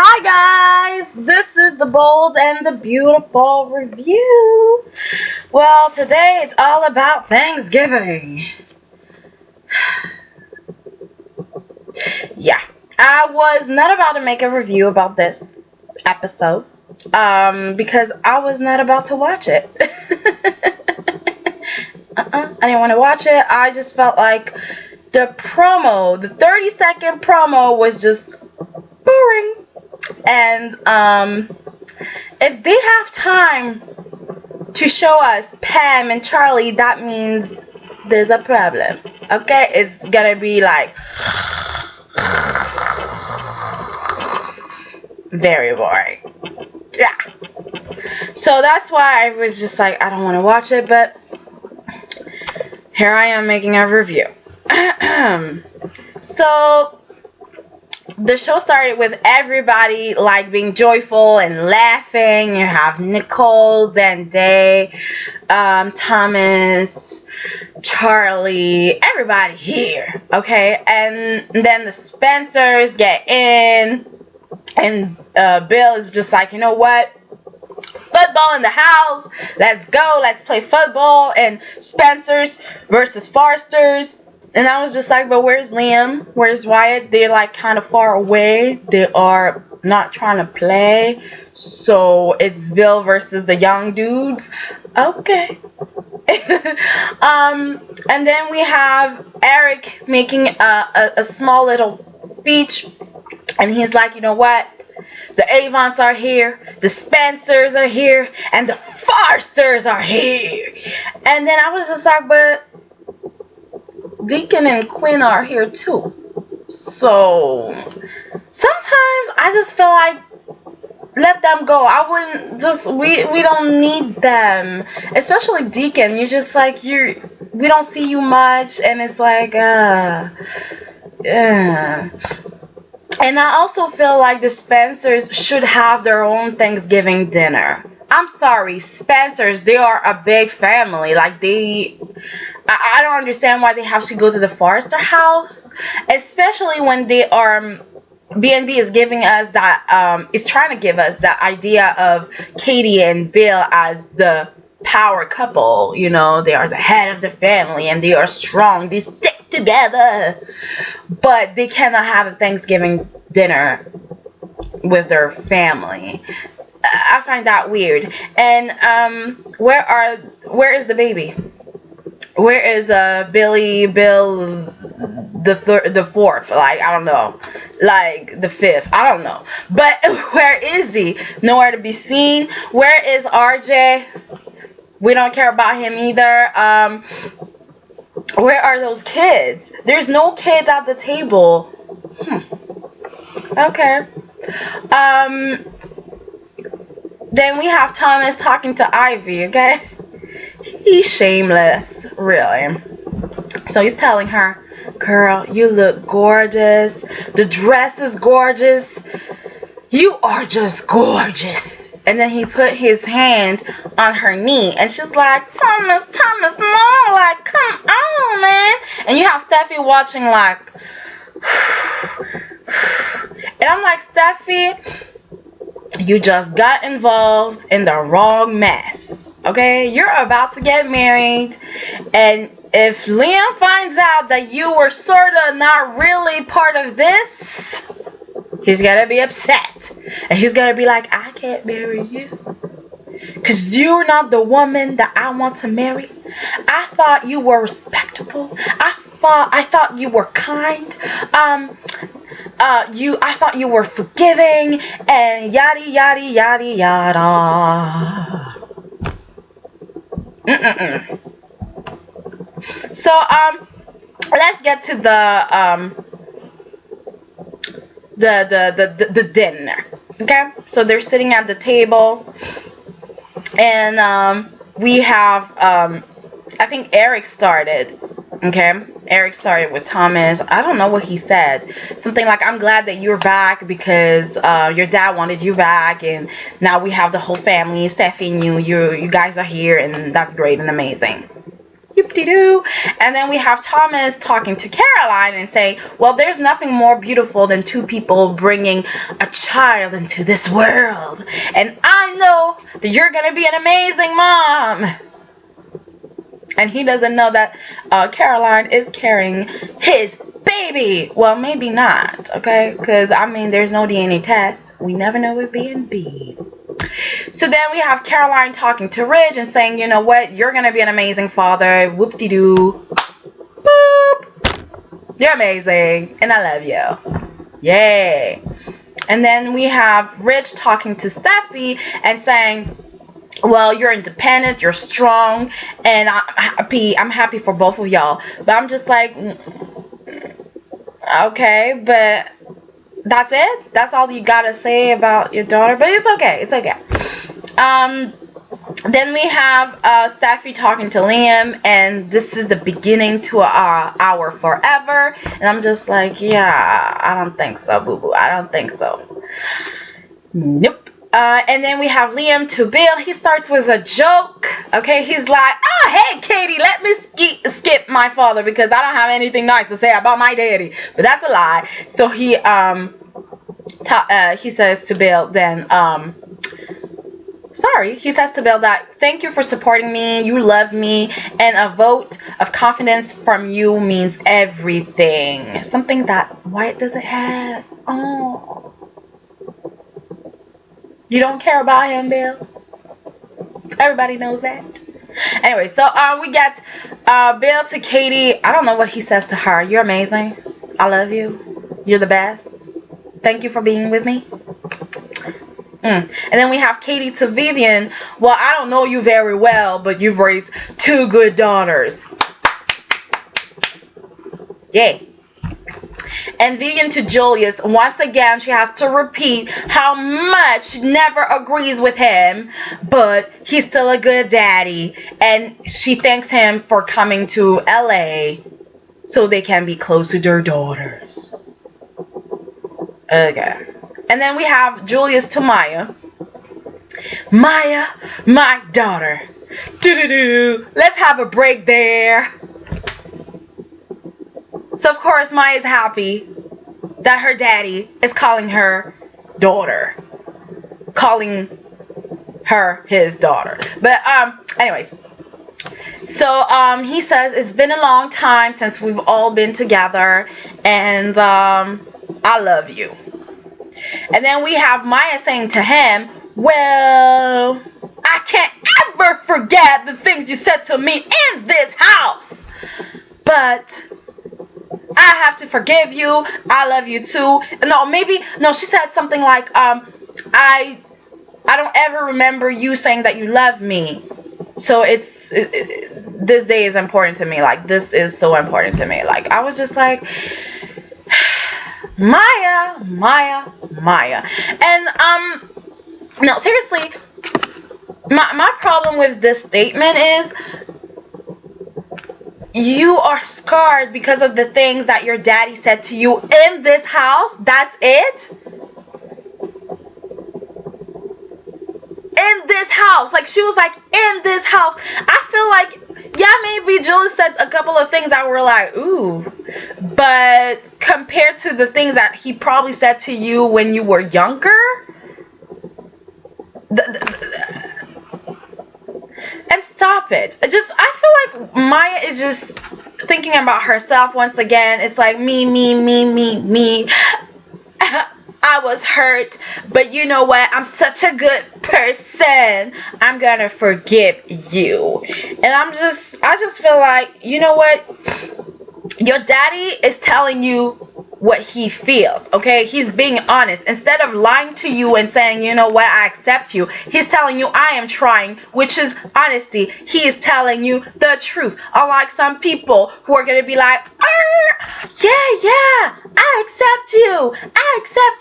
Hi guys, this is the Bold and the Beautiful review. Well, today it's all about Thanksgiving. Yeah, I was not about to make a review about this episode because I was not about to watch it. I didn't want to watch it. I just felt like the 30-second promo was just boring. And if they have time to show us Pam and Charlie, that means there's a problem. Okay, it's gonna be like very boring. Yeah. So that's why I was just like, I don't want to watch it, but here I am making a review. So the show started with everybody like being joyful and laughing. You have Nicole, Zendaya, Thomas, Charlie, everybody here, okay? And then the Spencers get in, and Bill is just like, you know what? Football in the house. Let's go. Let's play football. And Spencers versus Forsters. And I was just like, but where's Liam? Where's Wyatt? They're like kind of far away. They are not trying to play. So it's Bill versus the young dudes. Okay. And then we have Eric making a small little speech. And he's like, you know what? The Avons are here. The Spencers are here. And the Forsters are here. And then I was just like, but Deacon and Quinn are here too. So sometimes I just feel like let them go. I wouldn't just we don't need them. Especially Deacon. You're just like we don't see you much, and it's like yeah. And I also feel like the Spencers should have their own Thanksgiving dinner. I'm sorry, Spencers, they are a big family. Like I don't understand why they have to go to the Forrester house, especially when they are B&B is giving us that is trying to give us that idea of Katie and Bill as the power couple. You know, they are the head of the family and they are strong. They stick together, but they cannot have a Thanksgiving dinner with their family. I find that weird. And where is the baby? Where is Bill the fourth? Like, I don't know. Like the fifth. I don't know. But where is he? Nowhere to be seen. Where is RJ? We don't care about him either. Where are those kids? There's no kids at the table. Okay. Then we have Thomas talking to Ivy, okay? He's shameless, really. So he's telling her, girl, you look gorgeous. The dress is gorgeous. You are just gorgeous. And then he put his hand on her knee. And she's like, Thomas, no. Like, come on, man. And you have Steffy watching like. And I'm like, Steffy, you just got involved in the wrong mess. Okay? You're about to get married. And if Liam finds out that you were sort of not really part of this, he's gonna be upset. And he's gonna be like, I can't marry you. Because you're not the woman that I want to marry. I thought you were respectable. I thought you were kind. I thought you were forgiving and yada yada yada yada. So let's get to the dinner. Okay? So they're sitting at the table, and we have I think Eric started. Okay, Eric started with Thomas. I don't know what he said. Something like, I'm glad that you're back because your dad wanted you back, and now we have the whole family, Steffy and you guys are here, and that's great and amazing. Whoop-de-doo. And then we have Thomas talking to Caroline and saying, well, there's nothing more beautiful than two people bringing a child into this world. And I know that you're going to be an amazing mom. And he doesn't know that Caroline is carrying his baby. Well, maybe not, okay? Because, I mean, there's no DNA test. We never know with B&B. So then we have Caroline talking to Ridge and saying, you know what? You're going to be an amazing father. Whoop-de-doo. Boop. You're amazing. And I love you. Yay. And then we have Ridge talking to Steffy and saying, well, you're independent, you're strong, and I'm happy for both of y'all. But I'm just like, okay, but that's it? That's all you gotta say about your daughter? But it's okay, it's okay. Then we have Steffy talking to Liam, and this is the beginning to our forever. And I'm just like, yeah, I don't think so, boo-boo. I don't think so. Nope. And then we have Liam to Bill. He starts with a joke. Okay, he's like, oh, hey, Katie, let me skip my father because I don't have anything nice to say about my daddy. But that's a lie. So he says to Bill then, he says to Bill that thank you for supporting me. You love me. And a vote of confidence from you means everything. Something that Wyatt doesn't have. Oh. You don't care about him, Bill? Everybody knows that. Anyway, so we get Bill to Katie. I don't know what he says to her. You're amazing. I love you. You're the best. Thank you for being with me. And then we have Katie to Vivian. Well, I don't know you very well, but you've raised two good daughters. Yay. And Vivian to Julius. Once again, she has to repeat how much she never agrees with him, but he's still a good daddy. And she thanks him for coming to LA so they can be close to their daughters. Okay. And then we have Julius to Maya. Maya, my daughter. Doo-doo-doo. Let's have a break there. So, of course, Maya's happy that her daddy is calling her daughter. Calling her his daughter. But, anyways. So, he says, it's been a long time since we've all been together. And, I love you. And then we have Maya saying to him, well, I can't ever forget the things you said to me in this house. But I have to forgive you. I love you too. No, she said something like, I don't ever remember you saying that you love me. So this day is important to me. Like, this is so important to me. Like, I was just like, Maya. And, no, seriously, my problem with this statement is, you are scarred because of the things that your daddy said to you in this house. That's it? In this house. Like, she was like, in this house. I feel like, yeah, maybe Julie said a couple of things that were like, ooh. But compared to the things that he probably said to you when you were younger, and stop it. I feel like Maya is just thinking about herself once again. It's like me. I was hurt, but you know what? I'm such a good person. I'm gonna forgive you. And I just feel like, you know what? Your daddy is telling you what he feels, okay? He's being honest. Instead of lying to you and saying, you know what, I accept you, he's telling you, I am trying, which is honesty. He is telling you the truth. Unlike some people who are going to be like, yeah, I accept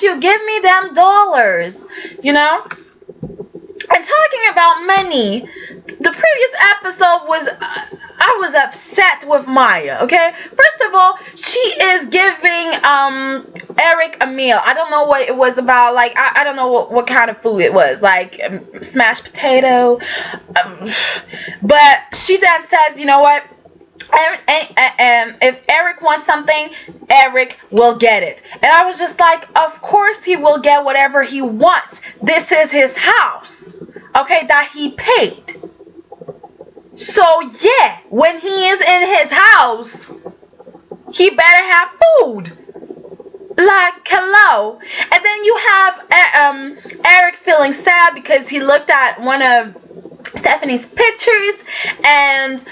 you, give me them dollars, you know? And talking about money, the previous episode was, I was upset with Maya, okay? First of all, she is giving Eric a meal. I don't know what it was about. Like, I don't know what kind of food it was. Like, smashed potato. But she then says, you know what? And if Eric wants something, Eric will get it. And I was just like, of course he will get whatever he wants. This is his house, okay, that he paid. So yeah, when he is in his house, he better have food. Like, hello. And then you have Eric feeling sad because he looked at one of Stephanie's pictures, and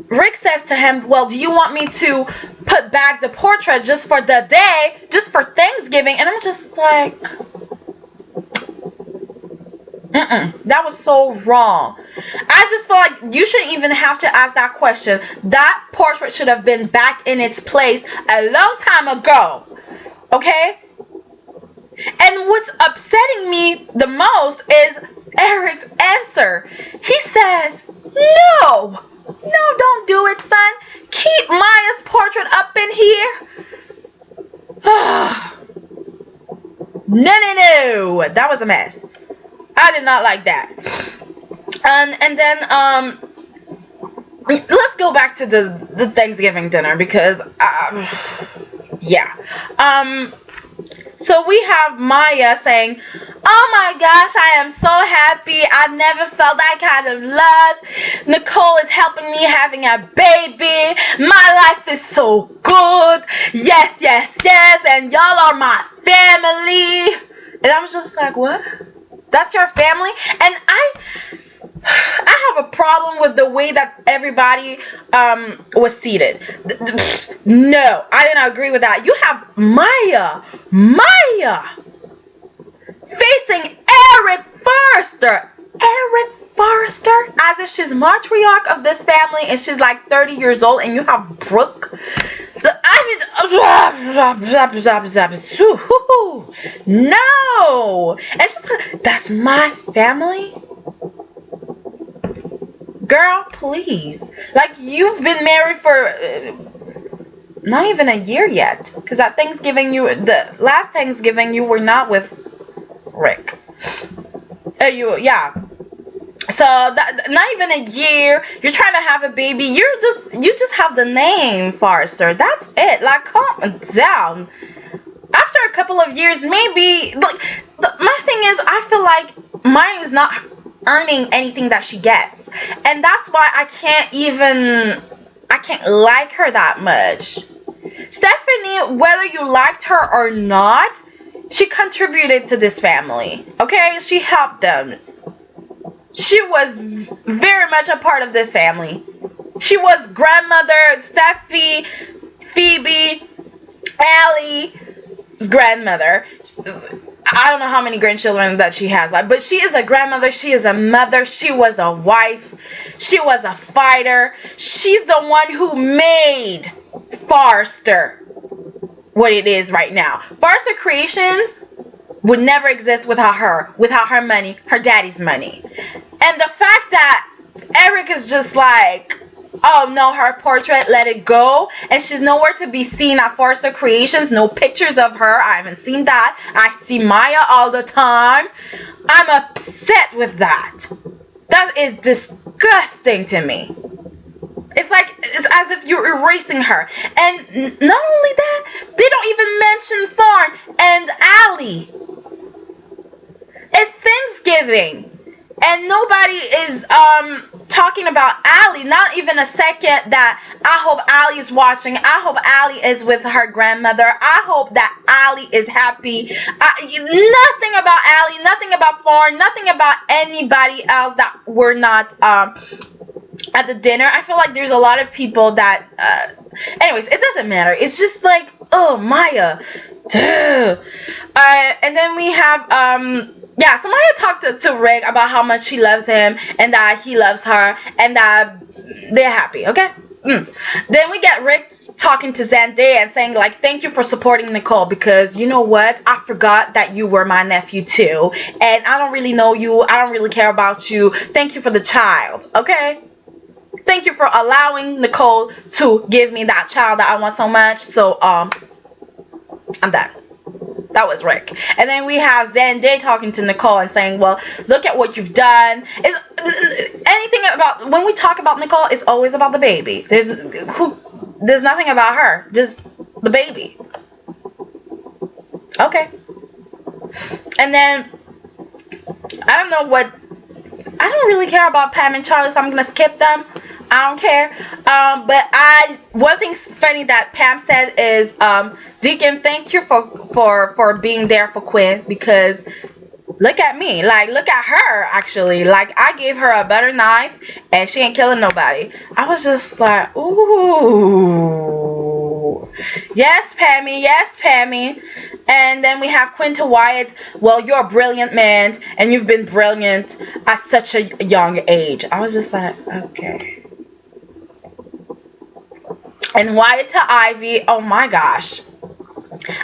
Rick says to him, well, do you want me to put back the portrait just for the day, just for Thanksgiving? And I'm just like, that was so wrong. I just feel like you shouldn't even have to ask that question. That portrait should have been back in its place a long time ago. Okay? And what's upsetting me the most is Eric's answer. He says, no, don't do it, son. Keep Maya's portrait up in here. No. That was a mess. I did not like that. And then let's go back to the Thanksgiving dinner because yeah. So we have Maya saying, oh my gosh, I am so happy. I've never felt that kind of love. Nicole is helping me having a baby. My life is so good. Yes. And y'all are my family. And I was just like, what? That's your family? And I have a problem with the way that everybody was seated. No, I didn't agree with that. You have Maya facing Eric Forrester. As if she's matriarch of this family and she's like 30 years old, and you have Brooke. No. And she's like, that's my family? Girl, please. Like, you've been married for not even a year yet. Because at Thanksgiving, the last Thanksgiving, you were not with Rick. Yeah. So not even a year. You're trying to have a baby. You just have the name Forrester. That's it. Like, calm down. After a couple of years, maybe. Like, my thing is, I feel like Maya is not earning anything that she gets, and that's why I can't like her that much. Stephanie, whether you liked her or not, she contributed to this family. Okay, she helped them. She was very much a part of this family. She was grandmother Steffi, Phoebe, Allie's grandmother. I don't know how many grandchildren that she has, but she is a grandmother, she is a mother, she was a wife, she was a fighter. She's the one who made Forrester what it is right now. Forrester Creations would never exist without her money, her daddy's money. And the fact that Eric is just like, oh no, her portrait, let it go, and she's nowhere to be seen at Forrester Creations. No pictures of her. I haven't seen that. I see Maya all the time. I'm upset with that. That is disgusting to me. It's like, it's as if you're erasing her. And not only that, they don't even mention Thorne and Allie. It's Thanksgiving, and nobody is talking about Allie. Not even a second that I hope Allie is watching. I hope Allie is with her grandmother. I hope that Allie is happy. Nothing about Allie, nothing about Thorne, nothing about anybody else that were not at the dinner. I feel like there's a lot of people that anyways, it doesn't matter. It's just like, oh, Maya. Duh. And then we have yeah, so Maya talked to Rick about how much she loves him and that he loves her and that they're happy, okay? Then we get Rick talking to Zendaya and saying, like, thank you for supporting Nicole, because you know what? I forgot that you were my nephew too, and I don't really know you. I don't really care about you. Thank you for the child, okay? Thank you for allowing Nicole to give me that child that I want so much. So, I'm done. That was Rick. And then we have Zendaya talking to Nicole and saying, well, look at what you've done. This anything about when we talk about Nicole, it's always about the baby. There's nothing about her, just the baby. Okay. And then I don't know what. I don't really care about Pam and Charlie, so I'm gonna skip them. I don't care. But one thing funny that Pam said is, Deacon, thank you for being there for Quinn, because look at me, like look at her actually. Like I gave her a butter knife and she ain't killing nobody. I was just like, ooh, yes, Pammy, yes, Pammy. And then we have Quinn to Wyatt. Well, you're a brilliant man, and you've been brilliant at such a young age. I was just like, okay. And Wyatt to Ivy. Oh my gosh.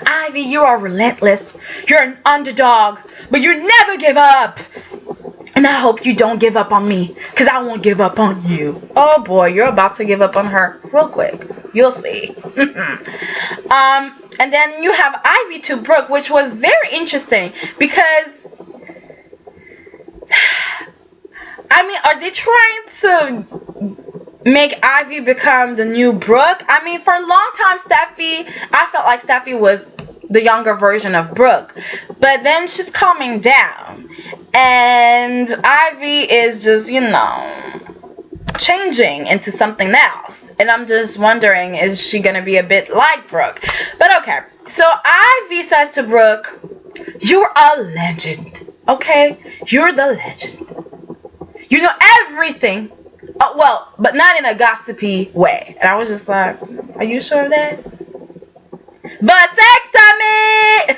Ivy, you are relentless. You're an underdog, but you never give up. And I hope you don't give up on me, because I won't give up on you. Oh boy, you're about to give up on her real quick. You'll see. And then you have Ivy to Brooke, which was very interesting, because I mean, are they trying to make Ivy become the new Brooke? I mean, for a long time, I felt like Steffy was the younger version of Brooke, but then she's calming down, and Ivy is just, changing into something else, and I'm just wondering, is she gonna be a bit like Brooke? But okay, so Ivy says to Brooke, you're a legend, okay? You're the legend. You know everything. Oh, well, but not in a gossipy way. And I was just like, are you sure of that? Vasectomy!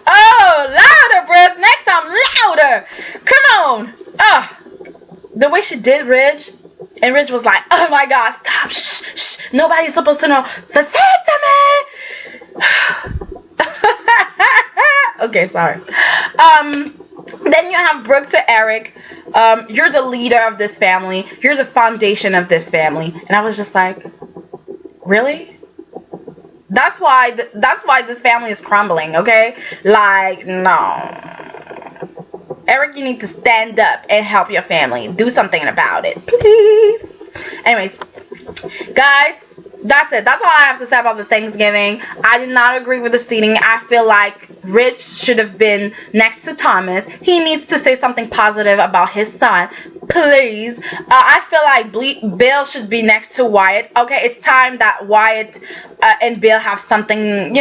Oh, louder, Brooke. Next time, louder. Come on. Oh, the way she did Ridge. And Ridge was like, oh my God, stop. Shh, shh. Nobody's supposed to know. Vasectomy! Okay, sorry. Then you have Brooke to Eric. You're the leader of this family. You're the foundation of this family. And I was just like, really? That's why this family is crumbling, okay? Like, no. Eric, you need to stand up and help your family. Do something about it, please. Anyways, guys, that's it. That's all I have to say about the Thanksgiving. I did not agree with the seating. I feel like Rich should have been next to Thomas. He needs to say something positive about his son, please. I feel like Bill should be next to Wyatt. Okay, it's time that Wyatt and Bill have something,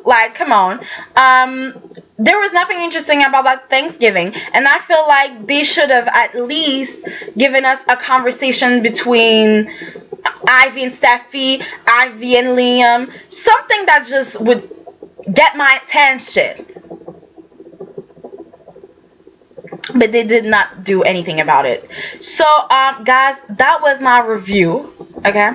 like, come on. There was nothing interesting about that Thanksgiving, and I feel like they should have at least given us a conversation between Ivy and Steffy, Ivy and Liam, something that just would get my attention. But they did not do anything about it. So, guys, that was my review. Okay,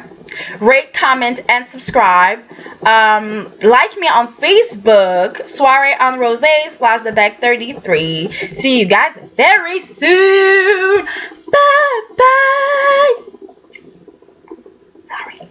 rate, comment, and subscribe. Like me on Facebook, Soiree on Rose /TheBag33. See you guys very soon. Bye bye. Sorry.